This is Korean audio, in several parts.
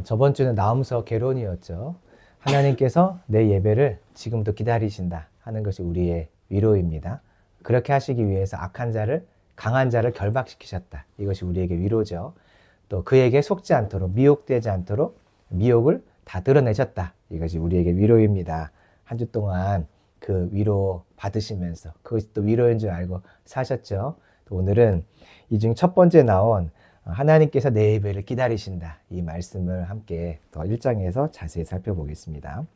저번 주는 나훔서 개론이었죠. 하나님께서 내 예배를 지금도 기다리신다 하는 것이 우리의 위로입니다. 그렇게 하시기 위해서 악한 자를, 강한 자를 결박시키셨다. 이것이 우리에게 위로죠. 또 그에게 속지 않도록, 미혹되지 않도록 미혹을 다 드러내셨다. 이것이 우리에게 위로입니다. 한 주 동안 그 위로 받으시면서 그것이 또 위로인 줄 알고 사셨죠. 또 오늘은 이 중 첫 번째 나온 하나님께서 내 예배를 기다리신다. 이 말씀을 함께 더 1장에서 자세히 살펴보겠습니다.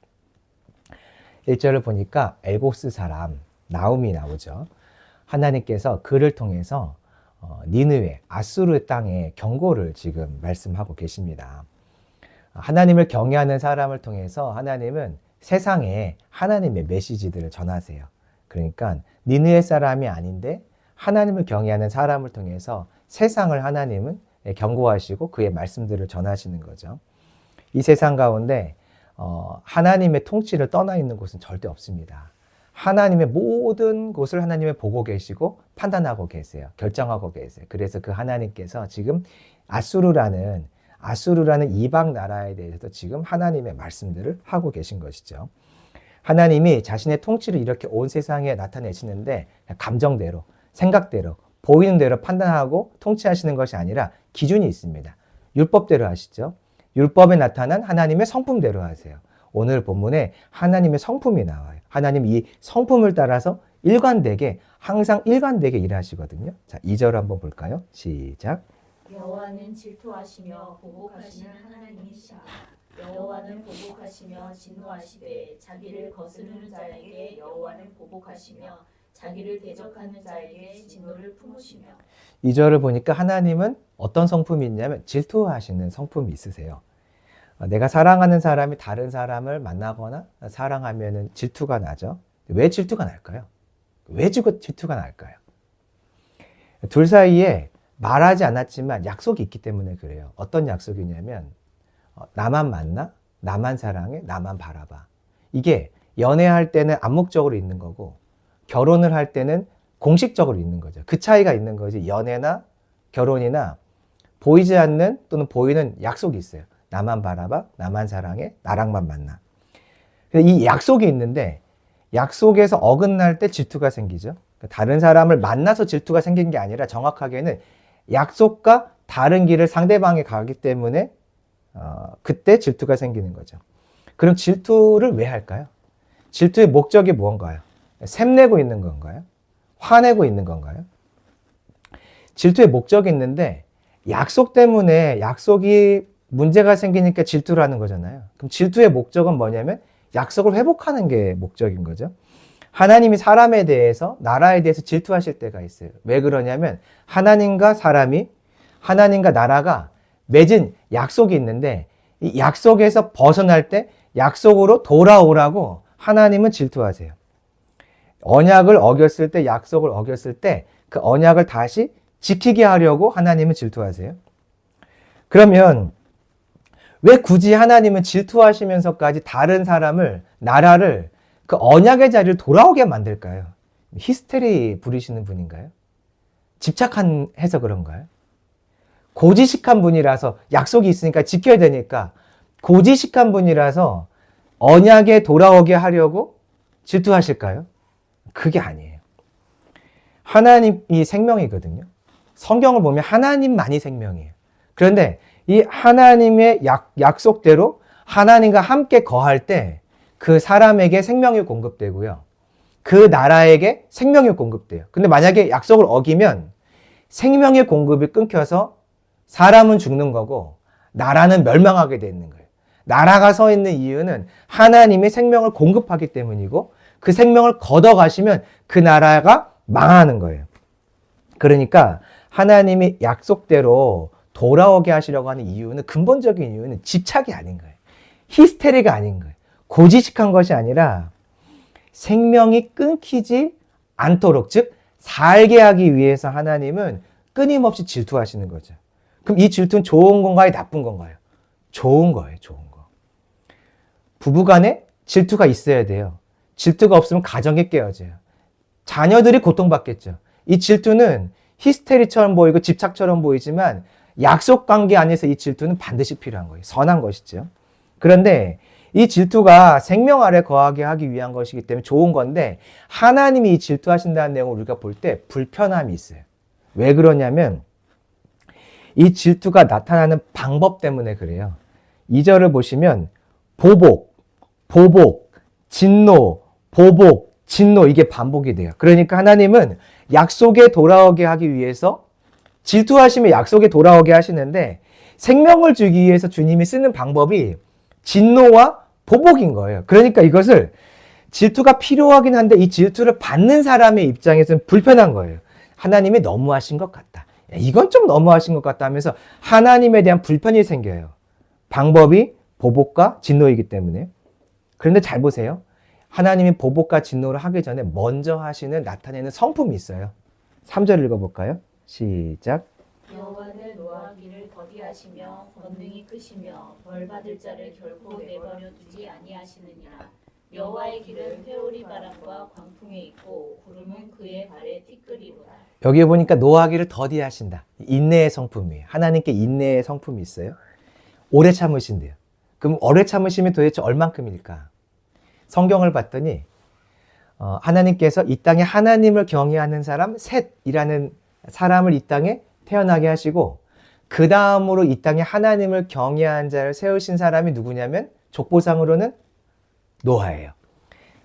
1절을 보니까 엘고스 사람 나움이 나오죠. 하나님께서 그를 통해서 니느웨, 아수르 땅의 경고를 지금 말씀하고 계십니다. 하나님을 경외하는 사람을 통해서 하나님은 세상에 하나님의 메시지들을 전하세요. 그러니까 니느웨 사람이 아닌데 하나님을 경외하는 사람을 통해서 세상을 하나님은 경고하시고 그의 말씀들을 전하시는 거죠. 이 세상 가운데 하나님의 통치를 떠나 있는 곳은 절대 없습니다. 하나님의 모든 곳을 하나님이 보고 계시고 판단하고 계세요. 결정하고 계세요. 그래서 그 하나님께서 지금 아수르라는 이방 나라에 대해서도 지금 하나님의 말씀들을 하고 계신 것이죠. 하나님이 자신의 통치를 이렇게 온 세상에 나타내시는데 감정대로, 생각대로, 보이는 대로 판단하고 통치하시는 것이 아니라 기준이 있습니다. 율법대로 하시죠. 율법에 나타난 하나님의 성품대로 하세요. 오늘 본문에 하나님의 성품이 나와요. 하나님 이 성품을 따라서 항상 일관되게 일하시거든요. 자, 2절 한번 볼까요? 시작. 여호와는 질투하시며 보복하시는 하나님이시라. 여호와는 보복하시며 진노하시되 자기를 거스르는 자에게 여호와는 보복하시며 자기를 대적하는 자에게 진노를 품으시며. 2절을 보니까 하나님은 어떤 성품이 있냐면 질투하시는 성품이 있으세요. 내가 사랑하는 사람이 다른 사람을 만나거나 사랑하면 질투가 나죠. 왜 질투가 날까요? 왜 질투가 날까요? 둘 사이에 말하지 않았지만 약속이 있기 때문에 그래요. 어떤 약속이냐면 나만 만나, 나만 사랑해, 나만 바라봐. 이게 연애할 때는 암묵적으로 있는 거고 결혼을 할 때는 공식적으로 있는 거죠. 그 차이가 있는 거지. 연애나 결혼이나 보이지 않는 또는 보이는 약속이 있어요. 나만 바라봐, 나만 사랑해, 나랑만 만나. 이 약속이 있는데 약속에서 어긋날 때 질투가 생기죠. 다른 사람을 만나서 질투가 생긴 게 아니라 정확하게는 약속과 다른 길을 상대방이 가기 때문에 그때 질투가 생기는 거죠. 그럼 질투를 왜 할까요? 질투의 목적이 무언가요? 샘내고 있는 건가요? 화내고 있는 건가요? 질투의 목적이 있는데 약속 때문에 약속이 문제가 생기니까 질투를 하는 거잖아요. 그럼 질투의 목적은 뭐냐면 약속을 회복하는 게 목적인 거죠. 하나님이 사람에 대해서, 나라에 대해서 질투하실 때가 있어요. 왜 그러냐면 하나님과 나라가 맺은 약속이 있는데 이 약속에서 벗어날 때 약속으로 돌아오라고 하나님은 질투하세요. 언약을 어겼을 때, 약속을 어겼을 때 그 언약을 다시 지키게 하려고 하나님은 질투하세요. 그러면 왜 굳이 하나님은 질투하시면서까지 다른 사람을, 나라를 그 언약의 자리를 돌아오게 만들까요? 히스테리 부리시는 분인가요? 집착해서 그런가요? 고지식한 분이라서 약속이 있으니까 지켜야 되니까 고지식한 분이라서 언약에 돌아오게 하려고 질투하실까요? 그게 아니에요. 하나님이 생명이거든요. 성경을 보면 하나님만이 생명이에요. 그런데 이 하나님의 약속대로 하나님과 함께 거할 때 그 사람에게 생명이 공급되고요. 그 나라에게 생명이 공급돼요. 근데 만약에 약속을 어기면 생명의 공급이 끊겨서 사람은 죽는 거고 나라는 멸망하게 되는 거예요. 나라가 서 있는 이유는 하나님이 생명을 공급하기 때문이고 그 생명을 걷어가시면 그 나라가 망하는 거예요. 그러니까 하나님이 약속대로 돌아오게 하시려고 하는 이유는, 근본적인 이유는 집착이 아닌 거예요. 히스테리가 아닌 거예요. 고지식한 것이 아니라 생명이 끊기지 않도록, 즉 살게 하기 위해서 하나님은 끊임없이 질투하시는 거죠. 그럼 이 질투는 좋은 건가요? 나쁜 건가요? 좋은 거예요. 좋은 거. 부부간에 질투가 있어야 돼요. 질투가 없으면 가정이 깨어져요. 자녀들이 고통받겠죠. 이 질투는 히스테리처럼 보이고 집착처럼 보이지만 약속 관계 안에서 이 질투는 반드시 필요한 거예요. 선한 것이죠. 그런데 이 질투가 생명 아래 거하게 하기 위한 것이기 때문에 좋은 건데 하나님이 이 질투하신다는 내용을 우리가 볼 때 불편함이 있어요. 왜 그러냐면 이 질투가 나타나는 방법 때문에 그래요. 2절을 보시면 보복, 진노, 보복, 진노 이게 반복이 돼요. 그러니까 하나님은 약속에 돌아오게 하기 위해서 질투하시면 약속에 돌아오게 하시는데 생명을 주기 위해서 주님이 쓰는 방법이 진노와 보복인 거예요. 그러니까 이것을 질투가 필요하긴 한데 이 질투를 받는 사람의 입장에서는 불편한 거예요. 하나님이 너무하신 것 같다. 이건 좀 너무하신 것 같다 하면서 하나님에 대한 불편이 생겨요. 방법이 보복과 진노이기 때문에. 그런데 잘 보세요. 하나님이 보복과 진노를 하기 전에 먼저 하시는 나타내는 성품이 있어요. 3절 읽어볼까요? 시작. 여호와는 노하기를 더디하시며 권능이 크시며 벌 받을 자를 결코 내버려 두지 아니하시느니라. 여호와의 길은 회오리 바람과 광풍에 있고 구름은 그의 발에 티끌이로다. 여기 보니까 노하기를 더디하신다. 인내의 성품이에요. 하나님께 인내의 성품이 있어요. 오래 참으신대요. 그럼 오래 참으시면 도대체 얼만큼일까? 성경을 봤더니 하나님께서 이 땅에 하나님을 경외하는 사람 셋이라는 사람을 이 땅에 태어나게 하시고 그 다음으로 이 땅에 하나님을 경외하는 자를 세우신 사람이 누구냐면 족보상으로는 노아예요.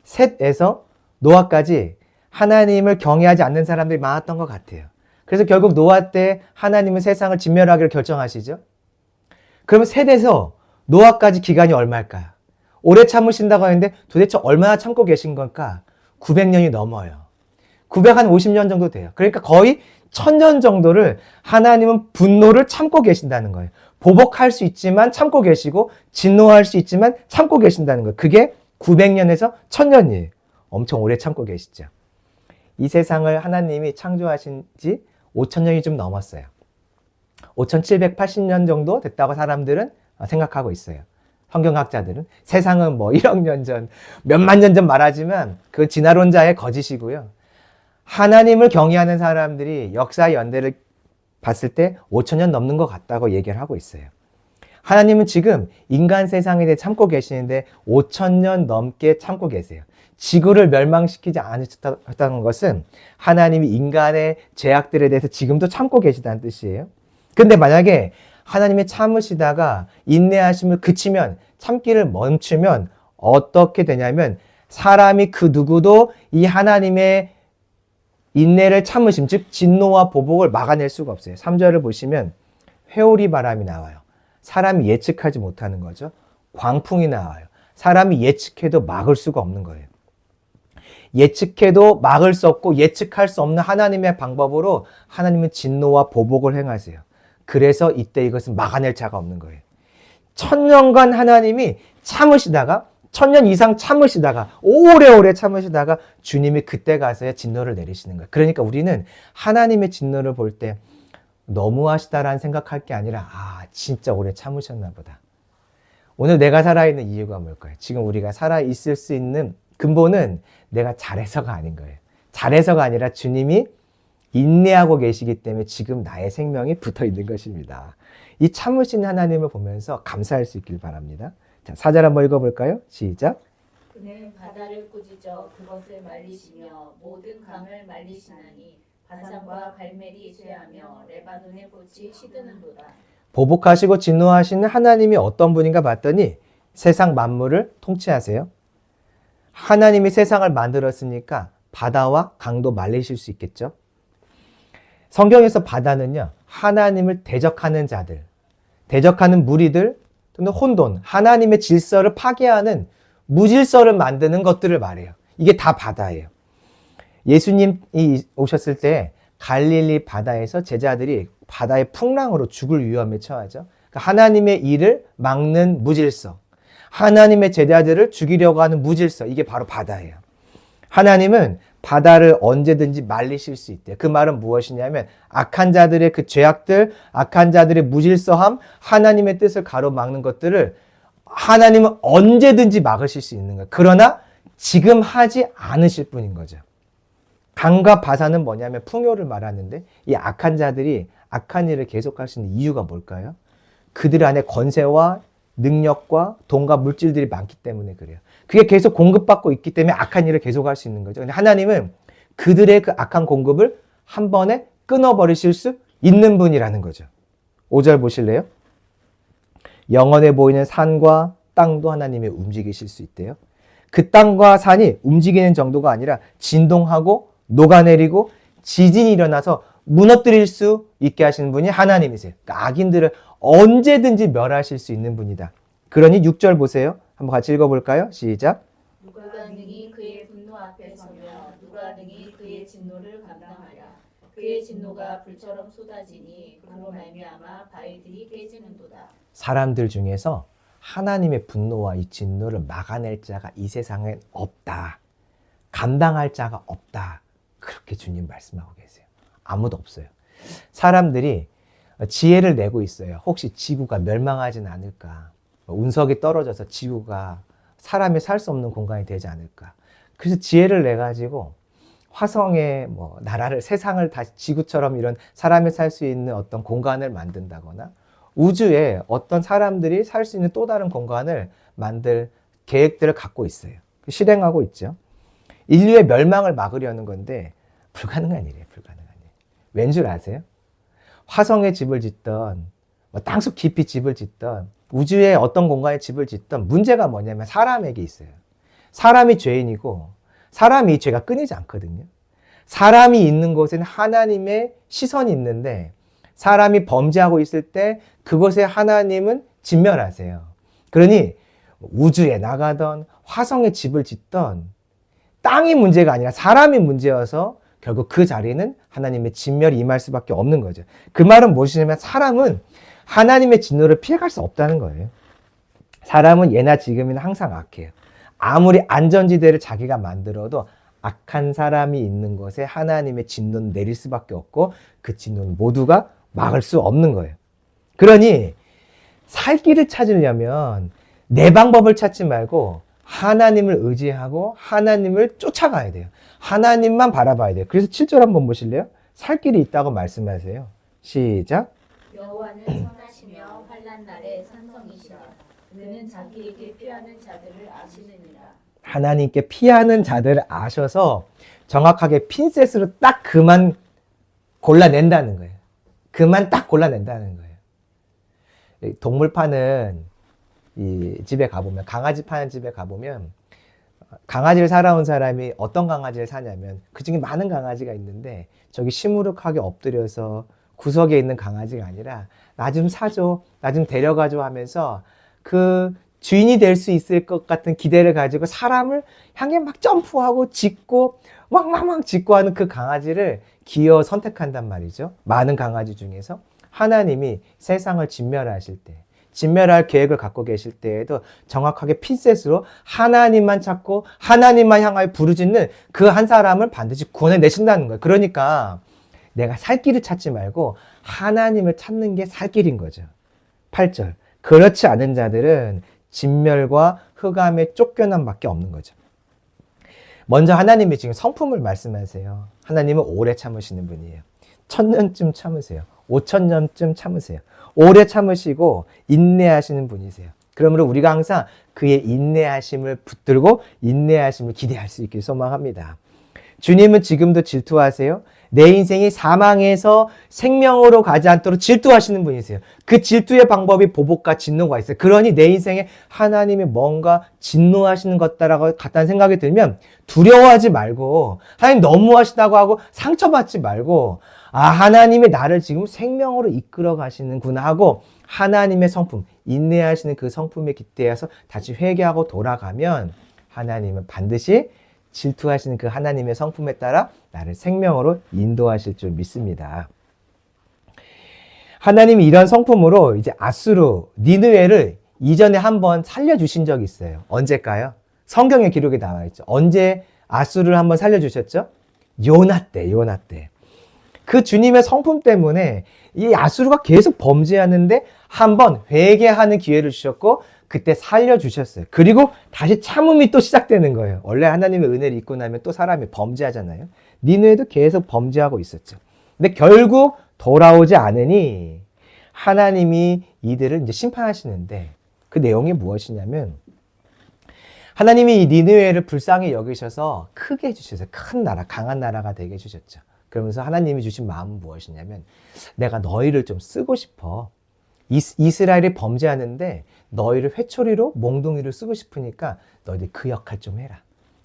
셋에서 노아까지 하나님을 경외하지 않는 사람들이 많았던 것 같아요. 그래서 결국 노아 때 하나님은 세상을 진멸하기로 결정하시죠. 그러면 셋에서 노아까지 기간이 얼마일까요? 오래 참으신다고 하는데 도대체 얼마나 참고 계신 걸까? 900년이 넘어요. 950년 정도 돼요. 그러니까 거의 1000년 정도를 하나님은 분노를 참고 계신다는 거예요. 보복할 수 있지만 참고 계시고 진노할 수 있지만 참고 계신다는 거예요. 그게 900년에서 1000년이에요. 엄청 오래 참고 계시죠. 이 세상을 하나님이 창조하신 지 5000년이 좀 넘었어요. 5780년 정도 됐다고 사람들은 생각하고 있어요. 성경학자들은. 세상은 뭐 1억 년 전, 몇만 년 전 말하지만 그 진화론자의 거짓이고요. 하나님을 경외하는 사람들이 역사의 연대를 봤을 때 5000년 넘는 것 같다고 얘기를 하고 있어요. 하나님은 지금 인간 세상에 대해 참고 계시는데 5000년 넘게 참고 계세요. 지구를 멸망시키지 않으셨다는 것은 하나님이 인간의 죄악들에 대해서 지금도 참고 계시다는 뜻이에요. 근데 만약에 하나님이 참으시다가 인내하심을 그치면, 참기를 멈추면 어떻게 되냐면 사람이 그 누구도 이 하나님의 인내를 참으심, 즉 진노와 보복을 막아낼 수가 없어요. 3절을 보시면 회오리 바람이 나와요. 사람이 예측하지 못하는 거죠. 광풍이 나와요. 사람이 예측해도 막을 수가 없는 거예요. 예측해도 막을 수 없고 예측할 수 없는 하나님의 방법으로 하나님은 진노와 보복을 행하세요. 그래서 이때 이것은 막아낼 자가 없는 거예요. 1000년간 하나님이 참으시다가 1000년 이상 참으시다가 오래오래 참으시다가 주님이 그때 가서야 진노를 내리시는 거예요. 그러니까 우리는 하나님의 진노를 볼 때 너무하시다라는 생각할 게 아니라 진짜 오래 참으셨나 보다. 오늘 내가 살아있는 이유가 뭘까요? 지금 우리가 살아있을 수 있는 근본은 내가 잘해서가 아닌 거예요. 잘해서가 아니라 주님이 인내하고 계시기 때문에 지금 나의 생명이 붙어 있는 것입니다. 이 참으신 하나님을 보면서 감사할 수 있길 바랍니다. 자, 4절 한번 읽어볼까요? 시작. 그는 바다를 꾸짖어 그것을 말리시며 모든 강을 말리시나니 바산과 갈멜이 쇠하며 레바논의 꽃이 시드는도다. 보복하시고 진노하시는 하나님이 어떤 분인가 봤더니 세상 만물을 통치하세요. 하나님이 세상을 만들었으니까 바다와 강도 말리실 수 있겠죠. 성경에서 바다는요, 하나님을 대적하는 자들, 대적하는 무리들, 또는 혼돈, 하나님의 질서를 파괴하는 무질서를 만드는 것들을 말해요. 이게 다 바다예요. 예수님이 오셨을 때 갈릴리 바다에서 제자들이 바다의 풍랑으로 죽을 위험에 처하죠. 그러니까 하나님의 일을 막는 무질서, 하나님의 제자들을 죽이려고 하는 무질서, 이게 바로 바다예요. 하나님은 바다를 언제든지 말리실 수 있대요. 그 말은 무엇이냐면 악한 자들의 그 죄악들, 악한 자들의 무질서함, 하나님의 뜻을 가로막는 것들을 하나님은 언제든지 막으실 수 있는 거예요. 그러나 지금 하지 않으실 뿐인 거죠. 강과 바사는 뭐냐면 풍요를 말하는데 이 악한 자들이 악한 일을 계속할 수 있는 이유가 뭘까요? 그들 안에 권세와 능력과 돈과 물질들이 많기 때문에 그래요. 그게 계속 공급받고 있기 때문에 악한 일을 계속할 수 있는 거죠. 근데 하나님은 그들의 그 악한 공급을 한 번에 끊어버리실 수 있는 분이라는 거죠. 5절 보실래요? 영원해 보이는 산과 땅도 하나님이 움직이실 수 있대요. 그 땅과 산이 움직이는 정도가 아니라 진동하고 녹아내리고 지진이 일어나서 무너뜨릴 수 있게 하시는 분이 하나님이세요. 그러니까 악인들을 언제든지 멸하실 수 있는 분이다. 그러니 6절 보세요. 한번 같이 읽어볼까요? 시작. 누가 능히 그의 분노 앞에 서며 누가 능히 그의 진노를 감당하랴. 그의 진노가 불처럼 쏟아지니 그로 말미암아 바위들이 깨지는도다. 사람들 중에서 하나님의 분노와 이 진노를 막아낼 자가 이 세상에 없다. 감당할 자가 없다. 그렇게 주님 말씀하고 계세요. 아무도 없어요. 사람들이 지혜를 내고 있어요. 혹시 지구가 멸망하진 않을까? 운석이 떨어져서 지구가 사람이 살 수 없는 공간이 되지 않을까? 그래서 지혜를 내 가지고 화성에 나라를 세상을 다시 지구처럼 이런 사람이 살 수 있는 어떤 공간을 만든다거나 우주에 어떤 사람들이 살 수 있는 또 다른 공간을 만들 계획들을 갖고 있어요. 실행하고 있죠. 인류의 멸망을 막으려는 건데 불가능한 일이에요. 불가능한 일. 왠 줄 아세요? 화성에 집을 짓던 땅속 깊이 집을 짓던 우주의 어떤 공간에 집을 짓던 문제가 뭐냐면 사람에게 있어요. 사람이 죄인이고 사람이 이 죄가 끊이지 않거든요. 사람이 있는 곳에는 하나님의 시선이 있는데 사람이 범죄하고 있을 때 그곳에 하나님은 진멸하세요. 그러니 우주에 나가던 화성에 집을 짓던 땅이 문제가 아니라 사람이 문제여서 결국 그 자리는 하나님의 진멸이 임할 수밖에 없는 거죠. 그 말은 무엇이냐면 사람은 하나님의 진노를 피해갈 수 없다는 거예요. 사람은 예나 지금이나 항상 악해요. 아무리 안전지대를 자기가 만들어도 악한 사람이 있는 곳에 하나님의 진노는 내릴 수밖에 없고 그 진노는 모두가 막을 수 없는 거예요. 그러니 살 길을 찾으려면 내 방법을 찾지 말고 하나님을 의지하고 하나님을 쫓아가야 돼요. 하나님만 바라봐야 돼요. 그래서 7절 한번 보실래요? 살 길이 있다고 말씀하세요. 시작. 여호와는 선하시며 환난 날에 산성이시라. 그는 자기에게 피하는 자들을 아시느니라. 하나님께 피하는 자들을 아셔서 정확하게 핀셋으로 딱 그만 골라낸다는 거예요. 그만 딱 골라낸다는 거예요. 동물 파는 이 집에 가보면, 강아지 파는 집에 가보면 강아지를 사러 온 사람이 어떤 강아지를 사냐면 그 중에 많은 강아지가 있는데 저기 시무룩하게 엎드려서 구석에 있는 강아지가 아니라 나 좀 사줘, 나 좀 데려가줘 하면서 그 주인이 될 수 있을 것 같은 기대를 가지고 사람을 향해 막 점프하고 짖고 막 짖고 하는 그 강아지를 기어 선택한단 말이죠. 많은 강아지 중에서 하나님이 세상을 진멸하실 때, 진멸할 계획을 갖고 계실 때에도 정확하게 핀셋으로 하나님만 찾고 하나님만 향하여 부르짖는 그 한 사람을 반드시 구원해내신다는 거예요. 그러니까 내가 살 길을 찾지 말고 하나님을 찾는 게 살 길인 거죠. 8절. 그렇지 않은 자들은 진멸과 흑암의 쫓겨남밖에 없는 거죠. 먼저 하나님이 지금 성품을 말씀하세요. 하나님은 오래 참으시는 분이에요. 1000년쯤 참으세요. 5000년쯤 참으세요. 오래 참으시고 인내하시는 분이세요. 그러므로 우리가 항상 그의 인내하심을 붙들고 인내하심을 기대할 수 있길 소망합니다. 주님은 지금도 질투하세요. 내 인생이 사망에서 생명으로 가지 않도록 질투하시는 분이세요. 그 질투의 방법이 보복과 진노가 있어요. 그러니 내 인생에 하나님이 뭔가 진노하시는 것 같다는 생각이 들면 두려워하지 말고 하나님 너무하시다고 하고 상처받지 말고 하나님이 나를 지금 생명으로 이끌어 가시는구나 하고 하나님의 성품, 인내하시는 그 성품에 기대어서 다시 회개하고 돌아가면 하나님은 반드시 질투하시는 그 하나님의 성품에 따라 나를 생명으로 인도하실 줄 믿습니다. 하나님이 이런 성품으로 이제 아수르, 니느웨를 이전에 한번 살려주신 적이 있어요. 언제일까요? 성경에 기록이 나와 있죠. 언제 아수르를 한번 살려주셨죠? 요나 때. 그 주님의 성품 때문에 이 아수르가 계속 범죄하는데 한번 회개하는 기회를 주셨고 그때 살려주셨어요. 그리고 다시 참음이 또 시작되는 거예요. 원래 하나님의 은혜를 잊고 나면 또 사람이 범죄하잖아요. 니느웨도 계속 범죄하고 있었죠. 근데 결국 돌아오지 않으니 하나님이 이들을 이제 심판하시는데 그 내용이 무엇이냐면 하나님이 이 니느웨를 불쌍히 여기셔서 크게 해주셔서 큰 나라, 강한 나라가 되게 해주셨죠. 그러면서 하나님이 주신 마음은 무엇이냐면 내가 너희를 좀 쓰고 싶어. 이스라엘이 범죄하는데 너희를 회초리로 몽둥이를 쓰고 싶으니까 너희들 그 역할 좀 해라.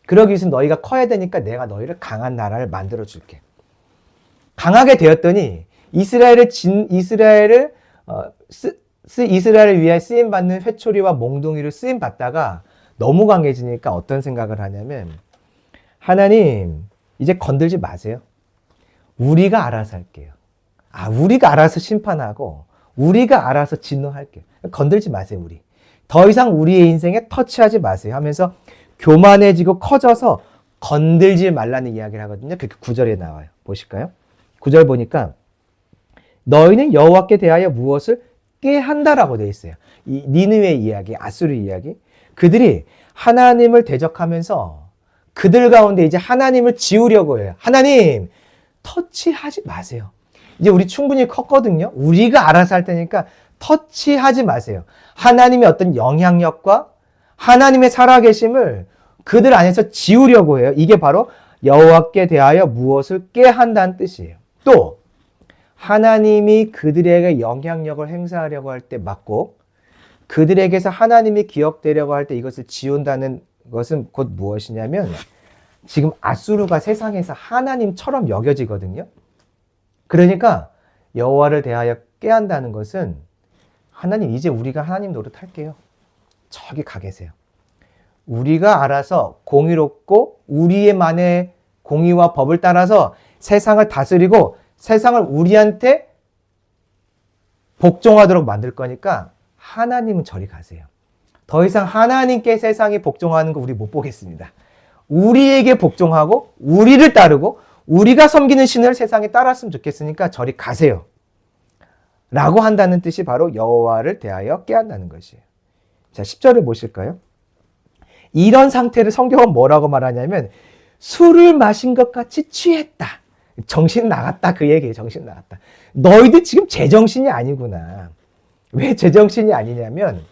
그러기 위해서 너희가 커야 되니까 내가 너희를 강한 나라를 만들어 줄게. 강하게 되었더니 이스라엘을 위하여 쓰임 받는 회초리와 몽둥이를 쓰임 받다가 너무 강해지니까 어떤 생각을 하냐면 하나님 이제 건들지 마세요. 우리가 알아서 할게요. 우리가 알아서 심판하고 우리가 알아서 진노할게요. 건들지 마세요. 우리. 더 이상 우리의 인생에 터치하지 마세요 하면서 교만해지고 커져서 건들지 말라는 이야기를 하거든요. 그게 9절에 나와요. 보실까요? 9절 보니까 너희는 여호와께 대하여 무엇을 꾀한다라고 되어 있어요. 이 니느웨 이야기, 아수르 이야기. 그들이 하나님을 대적하면서 그들 가운데 이제 하나님을 지우려고 해요. 하나님 터치하지 마세요. 이제 우리 충분히 컸거든요. 우리가 알아서 할 테니까 터치하지 마세요. 하나님의 어떤 영향력과 하나님의 살아계심을 그들 안에서 지우려고 해요. 이게 바로 여호와께 대하여 무엇을 꾀한다는 뜻이에요. 또 하나님이 그들에게 영향력을 행사하려고 할 때 맞고 그들에게서 하나님이 기억되려고 할 때 이것을 지운다는 것은 곧 무엇이냐면 지금 아수르가 세상에서 하나님처럼 여겨지거든요. 그러니까 여호와를 대하여 꾀한다는 것은 하나님 이제 우리가 하나님 노릇할게요. 저기 가 계세요. 우리가 알아서 공의롭고 우리만의 공의와 법을 따라서 세상을 다스리고 세상을 우리한테 복종하도록 만들 거니까 하나님은 저리 가세요. 더 이상 하나님께 세상이 복종하는 거 우리 못 보겠습니다. 우리에게 복종하고 우리를 따르고 우리가 섬기는 신을 세상에 따랐으면 좋겠으니까 저리 가세요. 라고 한다는 뜻이 바로 여호와를 대하여 꾀한다는 것이에요. 자, 10절을 보실까요? 이런 상태를 성경은 뭐라고 말하냐면 술을 마신 것 같이 취했다. 정신 나갔다 그 얘기예요. 정신 나갔다. 너희들 지금 제정신이 아니구나. 왜 제정신이 아니냐면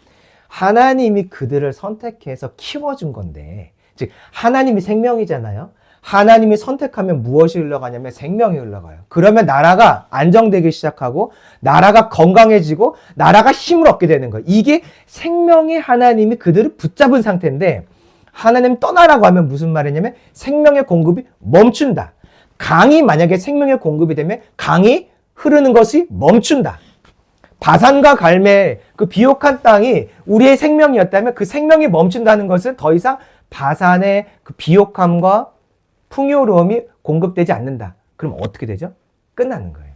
하나님이 그들을 선택해서 키워준 건데 즉 하나님이 생명이잖아요. 하나님이 선택하면 무엇이 흘러가냐면 생명이 흘러가요. 그러면 나라가 안정되기 시작하고 나라가 건강해지고 나라가 힘을 얻게 되는 거예요. 이게 생명의 하나님이 그들을 붙잡은 상태인데 하나님 떠나라고 하면 무슨 말이냐면 생명의 공급이 멈춘다. 강이 만약에 생명의 공급이 되면 강이 흐르는 것이 멈춘다. 바산과 갈멜 그 비옥한 땅이 우리의 생명이었다면 그 생명이 멈춘다는 것은 더 이상 바산의 그 비옥함과 풍요로움이 공급되지 않는다. 그럼 어떻게 되죠? 끝나는 거예요.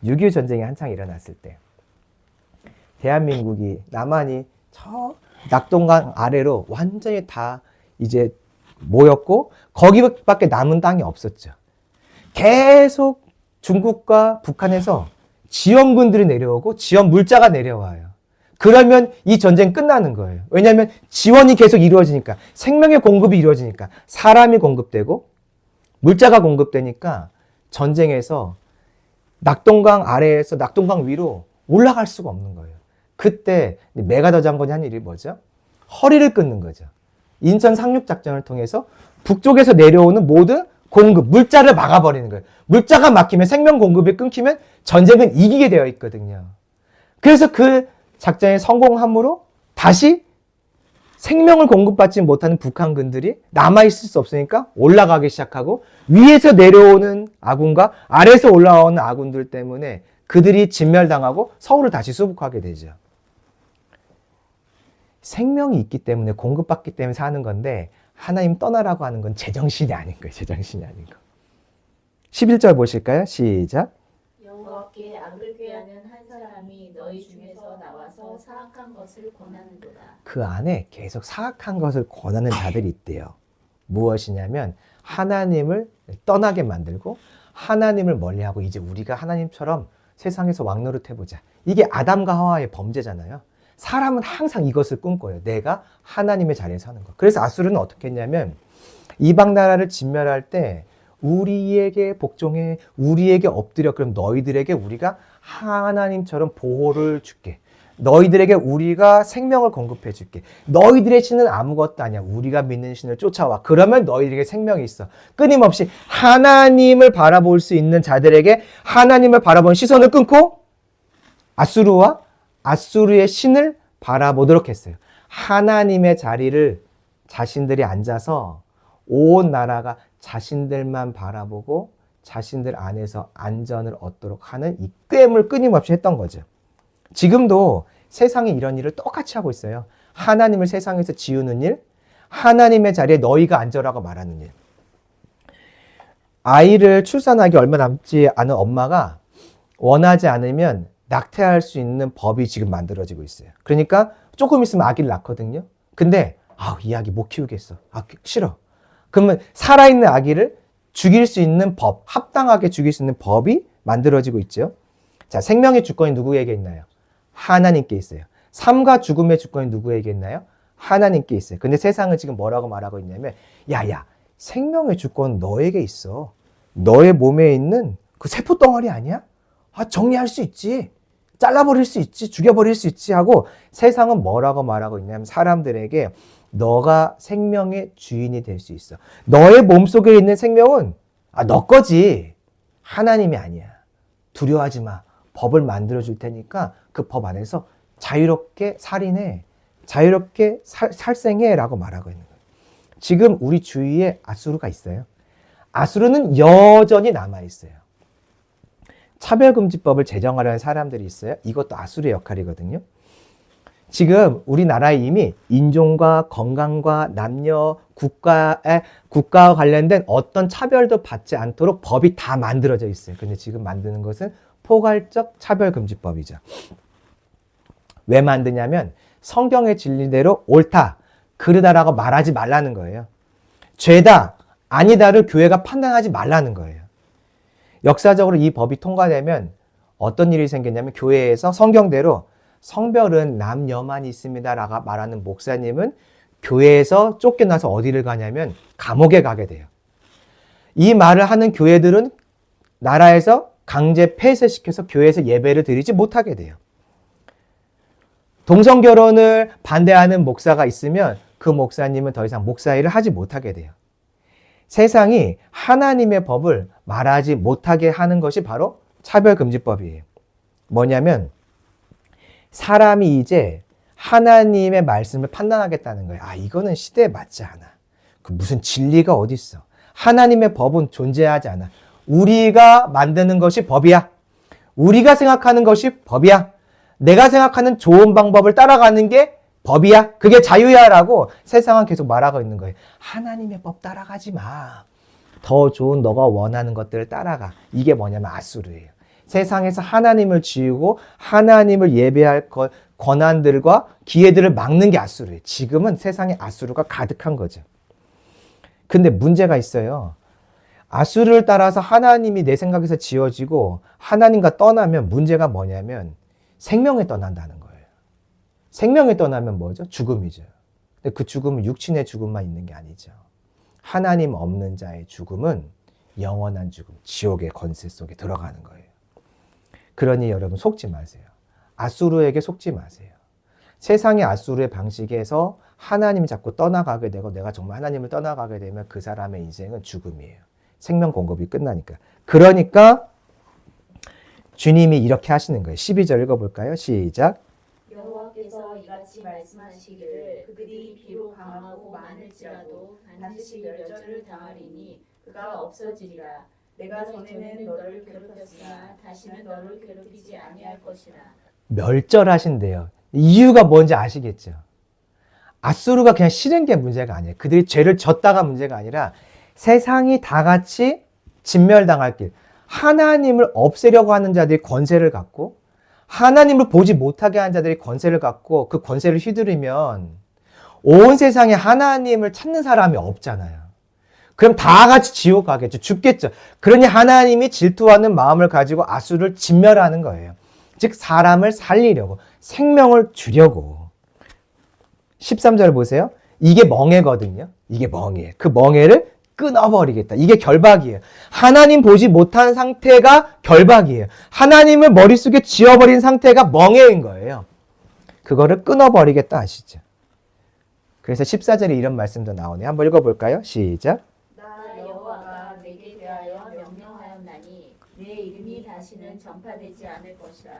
6.25 전쟁이 한창 일어났을 때 대한민국이 남한이 저 낙동강 아래로 완전히 다 이제 모였고 거기밖에 남은 땅이 없었죠. 계속 중국과 북한에서 지원군들이 내려오고 지원 물자가 내려와요. 그러면 이 전쟁 끝나는 거예요. 왜냐하면 지원이 계속 이루어지니까 생명의 공급이 이루어지니까 사람이 공급되고 물자가 공급되니까 전쟁에서 낙동강 아래에서 낙동강 위로 올라갈 수가 없는 거예요. 그때 메가더 장군이 한 일이 뭐죠? 허리를 끊는 거죠. 인천 상륙작전을 통해서 북쪽에서 내려오는 모든 공급, 물자를 막아버리는 거예요. 물자가 막히면 생명 공급이 끊기면 전쟁은 이기게 되어 있거든요. 그래서 그 작전에 성공함으로 다시 생명을 공급받지 못하는 북한군들이 남아있을 수 없으니까 올라가기 시작하고 위에서 내려오는 아군과 아래에서 올라오는 아군들 때문에 그들이 진멸당하고 서울을 다시 수복하게 되죠. 생명이 있기 때문에 공급받기 때문에 사는 건데 하나님 떠나라고 하는 건 제정신이 아닌 거예요. 제정신이 아닌 거. 11절 보실까요? 시작. 여호와께 악을 꾀하는 한 사람이 너희 중에서 나와서 사악한 것을 권하는도다. 그 안에 계속 사악한 것을 권하는 자들이 있대요. 무엇이냐면 하나님을 떠나게 만들고 하나님을 멀리하고 이제 우리가 하나님처럼 세상에서 왕노릇 해보자. 이게 아담과 하와의 범죄잖아요. 사람은 항상 이것을 꿈꿔요. 내가 하나님의 자리에 서는 것. 그래서 아수르는 어떻게 했냐면 이방 나라를 진멸할 때 우리에게 복종해, 우리에게 엎드려. 그럼 너희들에게 우리가 하나님처럼 보호를 줄게. 너희들에게 우리가 생명을 공급해 줄게. 너희들의 신은 아무것도 아니야. 우리가 믿는 신을 쫓아와. 그러면 너희들에게 생명이 있어. 끊임없이 하나님을 바라볼 수 있는 자들에게 하나님을 바라보는 시선을 끊고 아수르와 아수르의 신을 바라보도록 했어요. 하나님의 자리를 자신들이 앉아서 온 나라가 자신들만 바라보고 자신들 안에서 안전을 얻도록 하는 이 꾀임을 끊임없이 했던 거죠. 지금도 세상이 이런 일을 똑같이 하고 있어요. 하나님을 세상에서 지우는 일, 하나님의 자리에 너희가 앉으라고 말하는 일. 아이를 출산하기 얼마 남지 않은 엄마가 원하지 않으면 낙태할 수 있는 법이 지금 만들어지고 있어요. 그러니까 조금 있으면 아기를 낳거든요. 근데 이 아기 못 키우겠어. 싫어. 그러면 살아있는 아기를 죽일 수 있는 법, 합당하게 죽일 수 있는 법이 만들어지고 있죠. 자, 생명의 주권이 누구에게 있나요? 하나님께 있어요. 삶과 죽음의 주권이 누구에게 있나요? 하나님께 있어요. 근데 세상은 지금 뭐라고 말하고 있냐면 야야, 생명의 주권은 너에게 있어. 너의 몸에 있는 그 세포 덩어리 아니야? 정리할 수 있지. 잘라버릴 수 있지. 죽여버릴 수 있지 하고 세상은 뭐라고 말하고 있냐면 사람들에게 너가 생명의 주인이 될 수 있어. 너의 몸속에 있는 생명은 너 거지. 하나님이 아니야. 두려워하지 마. 법을 만들어 줄 테니까 그 법 안에서 자유롭게 살인해. 자유롭게 살생해 라고 말하고 있는 거예요. 지금 우리 주위에 아수르가 있어요. 아수르는 여전히 남아있어요. 차별금지법을 제정하려는 사람들이 있어요. 이것도 아수르의 역할이거든요. 지금 우리나라에 이미 인종과 건강과 남녀, 국가와 관련된 어떤 차별도 받지 않도록 법이 다 만들어져 있어요. 근데 지금 만드는 것은 포괄적 차별금지법이죠. 왜 만드냐면 성경의 진리대로 옳다, 그르다라고 말하지 말라는 거예요. 죄다, 아니다를 교회가 판단하지 말라는 거예요. 역사적으로 이 법이 통과되면 어떤 일이 생겼냐면 교회에서 성경대로 성별은 남녀만 있습니다 라고 말하는 목사님은 교회에서 쫓겨나서 어디를 가냐면 감옥에 가게 돼요. 이 말을 하는 교회들은 나라에서 강제 폐쇄시켜서 교회에서 예배를 드리지 못하게 돼요. 동성결혼을 반대하는 목사가 있으면 그 목사님은 더 이상 목사 일을 하지 못하게 돼요. 세상이 하나님의 법을 말하지 못하게 하는 것이 바로 차별금지법이에요. 뭐냐면 사람이 이제 하나님의 말씀을 판단하겠다는 거예요. 이거는 시대에 맞지 않아. 그 무슨 진리가 어디 있어. 하나님의 법은 존재하지 않아. 우리가 만드는 것이 법이야. 우리가 생각하는 것이 법이야. 내가 생각하는 좋은 방법을 따라가는 게 법이야. 그게 자유야 라고 세상은 계속 말하고 있는 거예요. 하나님의 법 따라가지 마. 더 좋은 너가 원하는 것들을 따라가. 이게 뭐냐면 아수르예요. 세상에서 하나님을 지우고 하나님을 예배할 권한들과 기회들을 막는 게 아수르예요. 지금은 세상에 아수르가 가득한 거죠. 근데 문제가 있어요. 아수르를 따라서 하나님이 내 생각에서 지워지고 하나님과 떠나면 문제가 뭐냐면 생명에 떠난다는 거예요. 생명에 떠나면 뭐죠? 죽음이죠. 근데 그 죽음은 육신의 죽음만 있는 게 아니죠. 하나님 없는 자의 죽음은 영원한 죽음, 지옥의 권세 속에 들어가는 거예요. 그러니 여러분 속지 마세요. 아수르에게 속지 마세요. 세상의 아수르의 방식에서 하나님이 자꾸 떠나가게 되고 내가 정말 하나님을 떠나가게 되면 그 사람의 인생은 죽음이에요. 생명 공급이 끝나니까. 그러니까 주님이 이렇게 하시는 거예요. 12절 읽어볼까요? 시작. 여호와께서 이같이 말씀하시기를 그들이 비록 강하고 많을지라도 반드시 멸절을 당하리니 그가 없어지리라. 내가 전에는 너를 괴롭혔으나 다시는 너를 괴롭히지 아니할 것이라. 멸절하신대요. 이유가 뭔지 아시겠죠? 아수르가 그냥 싫은 게 문제가 아니에요. 그들이 죄를 졌다가 문제가 아니라 세상이 다 같이 진멸당할 길. 하나님을 없애려고 하는 자들이 권세를 갖고 하나님을 보지 못하게 하는 자들이 권세를 갖고 그 권세를 휘두르면 온 세상에 하나님을 찾는 사람이 없잖아요. 그럼 다 같이 지옥 가겠죠. 죽겠죠. 그러니 하나님이 질투하는 마음을 가지고 아수르를 진멸하는 거예요. 즉 사람을 살리려고, 생명을 주려고. 13절 보세요. 이게 멍해거든요. 이게 멍해. 그 멍해를 끊어버리겠다. 이게 결박이에요. 하나님 보지 못한 상태가 결박이에요. 하나님을 머릿속에 지워버린 상태가 멍해인 거예요. 그거를 끊어버리겠다 하시죠. 그래서 14절에 이런 말씀도 나오네요. 한번 읽어볼까요? 시작. 나 여호와가 내게 대하여 명령하였나니 내 이름이 다시는 전파되지 않을 것이라.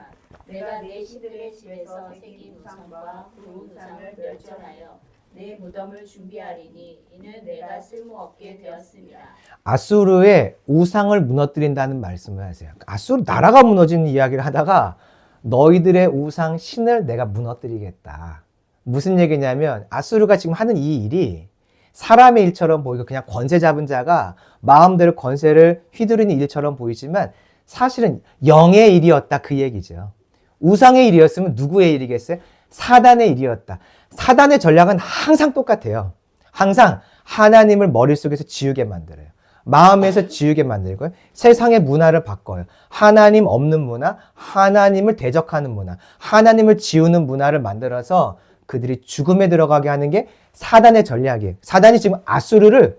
내가 내 시들의 집에서 생긴 우상과 그 우상을 멸절하여 내 무덤을 준비하리니 이는 내가 쓸모없게 되었습니다. 아수르의 우상을 무너뜨린다는 말씀을 하세요. 아수르 나라가 무너지는 이야기를 하다가 너희들의 우상 신을 내가 무너뜨리겠다. 무슨 얘기냐면 아수르가 지금 하는 이 일이 사람의 일처럼 보이고 그냥 권세 잡은 자가 마음대로 권세를 휘두르는 일처럼 보이지만 사실은 영의 일이었다 그 얘기죠. 우상의 일이었으면 누구의 일이겠어요? 사단의 일이었다. 사단의 전략은 항상 똑같아요. 항상 하나님을 머릿속에서 지우게 만들어요. 마음에서 지우게 만들고요. 세상의 문화를 바꿔요. 하나님 없는 문화, 하나님을 대적하는 문화, 하나님을 지우는 문화를 만들어서 그들이 죽음에 들어가게 하는 게 사단의 전략이에요. 사단이 지금 아수르를,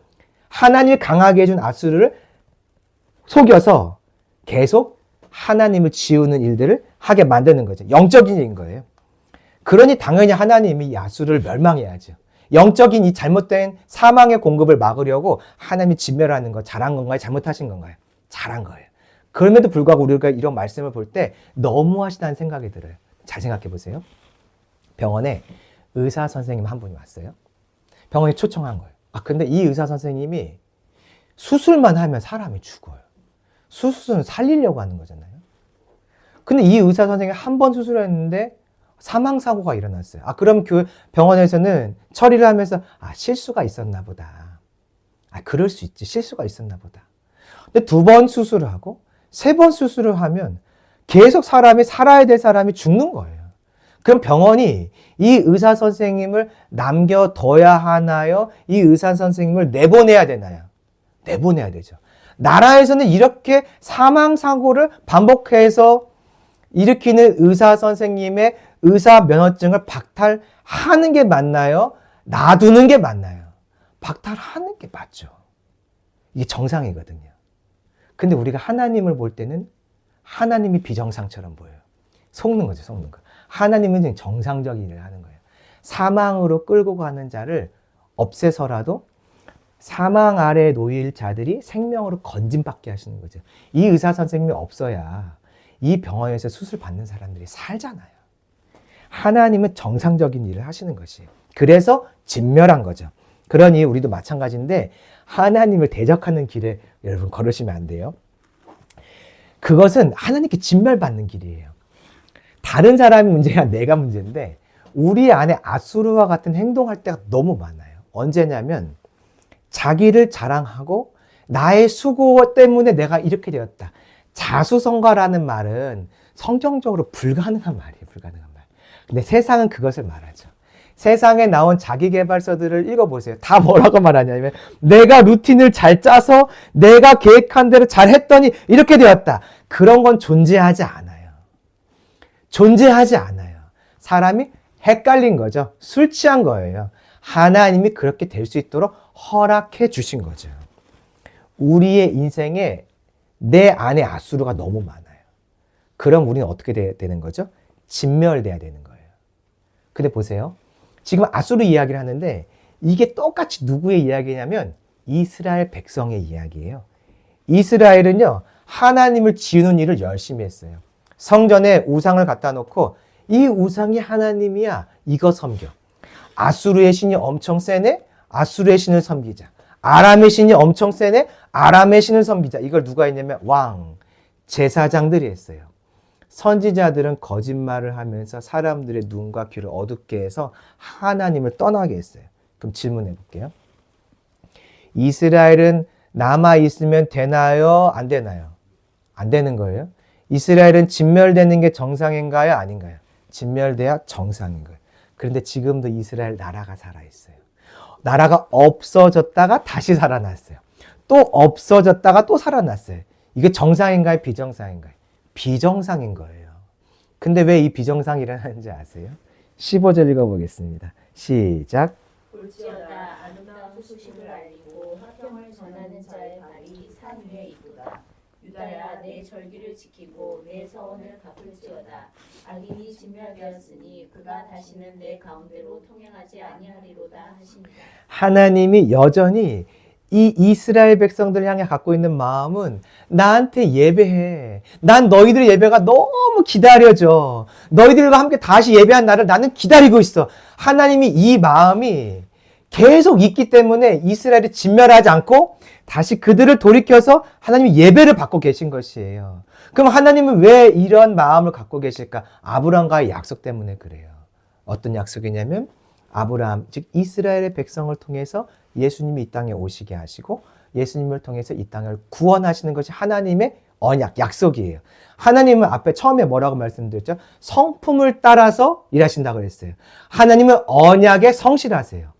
하나님을 강하게 해준 아수르를 속여서 계속 하나님을 지우는 일들을 하게 만드는 거죠. 영적인 일인 거예요. 그러니 당연히 하나님이 이 아수르를 멸망해야죠. 영적인 이 잘못된 사망의 공급을 막으려고 하나님이 진멸하는 거 잘한 건가요? 잘못하신 건가요? 잘한 거예요. 그럼에도 불구하고 우리가 이런 말씀을 볼 때 너무하시다는 생각이 들어요. 잘 생각해 보세요. 병원에 의사 선생님 한 분이 왔어요. 병원에 초청한 거예요. 근데 이 의사 선생님이 수술만 하면 사람이 죽어요. 수술은 살리려고 하는 거잖아요. 근데 이 의사 선생님이 한 번 수술했는데 사망사고가 일어났어요. 그럼 그 병원에서는 처리를 하면서 실수가 있었나 보다. 그럴 수 있지. 실수가 있었나 보다. 근데 2번 수술을 하고 3번 수술을 하면 계속 사람이 살아야 될 사람이 죽는 거예요. 그럼 병원이 이 의사 선생님을 남겨둬야 하나요? 이 의사 선생님을 내보내야 되나요? 내보내야 되죠. 나라에서는 이렇게 사망사고를 반복해서 일으키는 의사 선생님의 의사 면허증을 박탈하는 게 맞나요? 놔두는 게 맞나요? 박탈하는 게 맞죠. 이게 정상이거든요. 근데 우리가 하나님을 볼 때는 하나님이 비정상처럼 보여요. 속는 거죠, 속는 거. 하나님은 정상적인 일을 하는 거예요. 사망으로 끌고 가는 자를 없애서라도 사망 아래에 놓일 자들이 생명으로 건짐받게 하시는 거죠. 이 의사 선생님이 없어야 이 병원에서 수술 받는 사람들이 살잖아요. 하나님은 정상적인 일을 하시는 것이에요. 그래서 진멸한 거죠. 그러니 우리도 마찬가지인데 하나님을 대적하는 길에 여러분 걸으시면 안 돼요. 그것은 하나님께 진멸받는 길이에요. 다른 사람이 문제야 내가 문제인데 우리 안에 아수르와 같은 행동할 때가 너무 많아요. 언제냐면 자기를 자랑하고 나의 수고 때문에 내가 이렇게 되었다. 자수성가라는 말은 성경적으로 불가능한 말이에요. 불가능한 말. 근데 세상은 그것을 말하죠. 세상에 나온 자기계발서들을 읽어보세요. 다 뭐라고 말하냐면 내가 루틴을 잘 짜서 내가 계획한 대로 잘 했더니 이렇게 되었다. 그런 건 존재하지 않아요. 존재하지 않아요. 사람이 헷갈린 거죠. 술 취한 거예요. 하나님이 그렇게 될 수 있도록 허락해 주신 거죠. 우리의 인생에 내 안에 아수르가 너무 많아요. 그럼 우리는 어떻게 되는 거죠? 진멸돼야 되는 거예요. 근데 보세요. 지금 아수르 이야기를 하는데 이게 똑같이 누구의 이야기냐면 이스라엘 백성의 이야기예요. 이스라엘은요, 하나님을 지우는 일을 열심히 했어요. 성전에 우상을 갖다 놓고 이 우상이 하나님이야. 이거 섬겨. 아수르의 신이 엄청 세네? 아수르의 신을 섬기자. 아람의 신이 엄청 세네? 아람의 신을 섬기자. 이걸 누가 했냐면 왕, 제사장들이 했어요. 선지자들은 거짓말을 하면서 사람들의 눈과 귀를 어둡게 해서 하나님을 떠나게 했어요. 그럼 질문해 볼게요. 이스라엘은 남아있으면 되나요? 안 되나요? 안 되는 거예요. 이스라엘은 진멸되는 게 정상인가요? 아닌가요? 진멸돼야 정상인 거예요. 그런데 지금도 이스라엘 나라가 살아있어요. 나라가 없어졌다가 다시 살아났어요. 또 없어졌다가 또 살아났어요. 이게 정상인가요? 비정상인가요? 비정상인 거예요. 근데 왜 이 비정상이 일어나는지 아세요? 15절 읽어보겠습니다. 시작. 볼지어다 아름다운 소식을 알리고 화평을 전하는 자의 발이 산 위에 이쁘다. 유다야 내 절기를 지키고 내 서원을 갚을지어다. 악인이 진멸되었으니 그가 다시는 내 가운데로 통행하지 아니하리로다 하시니라. 하나님이 여전히 이 이스라엘 백성들을 향해 갖고 있는 마음은 나한테 예배해. 난 너희들의 예배가 너무 기다려져. 너희들과 함께 다시 예배한 날을 나는 기다리고 있어. 하나님이 이 마음이 계속 있기 때문에 이스라엘이 진멸하지 않고 다시 그들을 돌이켜서 하나님의 예배를 받고 계신 것이에요. 그럼 하나님은 왜 이런 마음을 갖고 계실까? 아브라함과의 약속 때문에 그래요. 어떤 약속이냐면 아브라함, 즉 이스라엘의 백성을 통해서 예수님이 이 땅에 오시게 하시고 예수님을 통해서 이 땅을 구원하시는 것이 하나님의 언약, 약속이에요. 하나님은 앞에 처음에 뭐라고 말씀드렸죠? 성품을 따라서 일하신다고 그랬어요. 하나님은 언약에 성실하세요.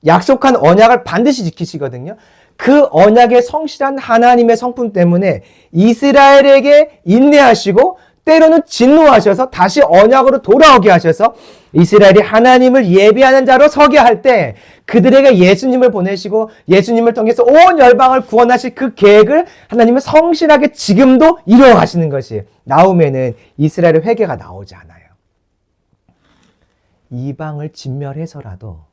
약속한 언약을 반드시 지키시거든요. 그 언약에 성실한 하나님의 성품 때문에 이스라엘에게 인내하시고 때로는 진노하셔서 다시 언약으로 돌아오게 하셔서 이스라엘이 하나님을 예배하는 자로 서게 할 때 그들에게 예수님을 보내시고 예수님을 통해서 온 열방을 구원하실 그 계획을 하나님은 성실하게 지금도 이루어 가시는 것이에요. 나홈에는 이스라엘의 회개가 나오지 않아요. 이방을 진멸해서라도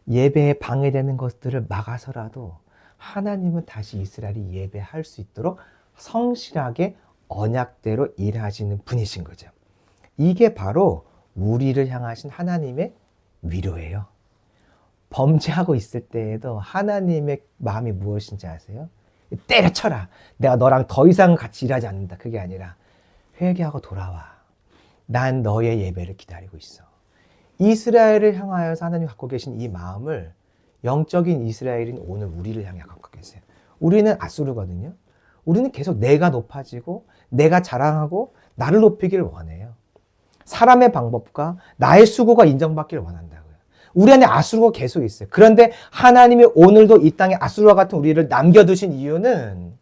예배에 방해되는 것들을 막아서라도 하나님은 다시 이스라엘이 예배할 수 있도록 성실하게 언약대로 일하시는 분이신 거죠. 이게 바로 우리를 향하신 하나님의 위로예요. 범죄하고 있을 때에도 하나님의 마음이 무엇인지 아세요? 때려쳐라. 내가 너랑 더 이상 같이 일하지 않는다. 그게 아니라 회개하고 돌아와. 난 너의 예배를 기다리고 있어. 이스라엘을 향하여서 하나님 갖고 계신 이 마음을 영적인 이스라엘인 오늘 우리를 향해 갖고 계세요. 우리는 아수르거든요. 우리는 계속 내가 높아지고 내가 자랑하고 나를 높이기를 원해요. 사람의 방법과 나의 수고가 인정받기를 원한다고요. 우리 안에 아수르가 계속 있어요. 그런데 하나님이 오늘도 이 땅에 아수르와 같은 우리를 남겨두신 이유는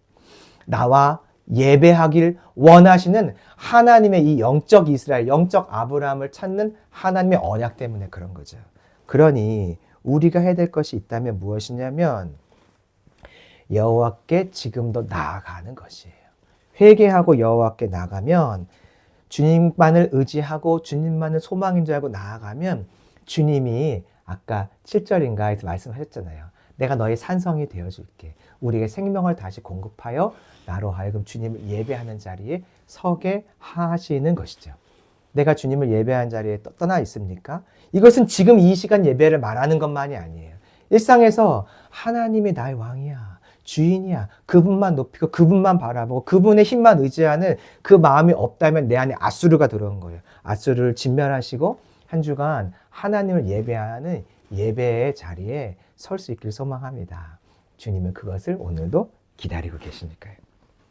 나와 예배하길 원하시는 하나님의 이 영적 이스라엘, 영적 아브라함을 찾는 하나님의 언약 때문에 그런 거죠. 그러니 우리가 해야 될 것이 있다면 무엇이냐면 여호와께 지금도 나아가는 것이에요. 회개하고 여호와께 나가면 주님만을 의지하고 주님만을 소망인 줄 알고 나아가면 주님이 아까 7절인가에서 말씀하셨잖아요. 내가 너의 산성이 되어줄게. 우리에게 생명을 다시 공급하여 나로 하여금 주님을 예배하는 자리에 서게 하시는 것이죠. 내가 주님을 예배하는 자리에 떠나 있습니까? 이것은 지금 이 시간 예배를 말하는 것만이 아니에요. 일상에서 하나님이 나의 왕이야. 주인이야. 그분만 높이고 그분만 바라보고 그분의 힘만 의지하는 그 마음이 없다면 내 안에 아수르가 들어온 거예요. 아수르를 진멸하시고 한 주간 하나님을 예배하는 예배의 자리에 설 수 있기를 소망합니다. 주님은 그것을 오늘도 기다리고 계시니까요.